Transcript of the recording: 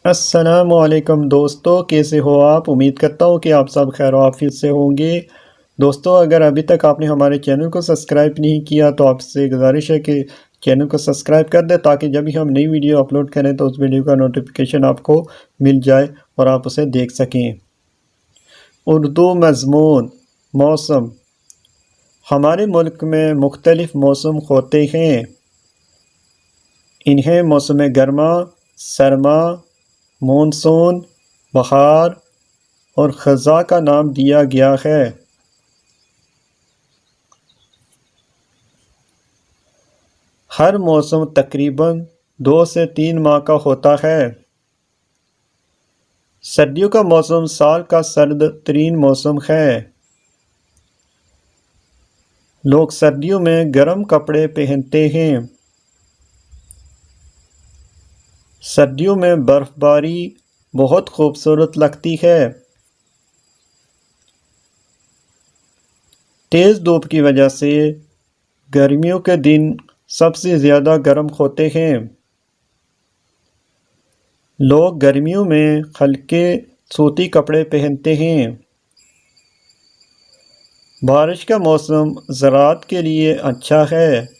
السلام علیکم دوستو، کیسے ہو آپ؟ امید کرتا ہوں کہ آپ سب خیر و عافیت سے ہوں گے۔ دوستو، اگر ابھی تک آپ نے ہمارے چینل کو سبسکرائب نہیں کیا تو آپ سے گزارش ہے کہ چینل کو سبسکرائب کر دیں تاکہ جب بھی ہم نئی ویڈیو اپلوڈ کریں تو اس ویڈیو کا نوٹیفیکیشن آپ کو مل جائے اور آپ اسے دیکھ سکیں۔ اردو مضمون: موسم۔ ہمارے ملک میں مختلف موسم ہوتے ہیں۔ انہیں موسم گرما، سرما، مونسون، بہار اور خزاں کا نام دیا گیا ہے۔ ہر موسم تقریباً 2 سے 3 ماہ کا ہوتا ہے۔ سردیوں کا موسم سال کا سرد ترین موسم ہے۔ لوگ سردیوں میں گرم کپڑے پہنتے ہیں۔ سردیوں میں برف باری بہت خوبصورت لگتی ہے۔ تیز دھوپ کی وجہ سے گرمیوں کے دن سب سے زیادہ گرم ہوتے ہیں۔ لوگ گرمیوں میں ہلکے سوتی کپڑے پہنتے ہیں۔ بارش کا موسم زراعت کے لیے اچھا ہے۔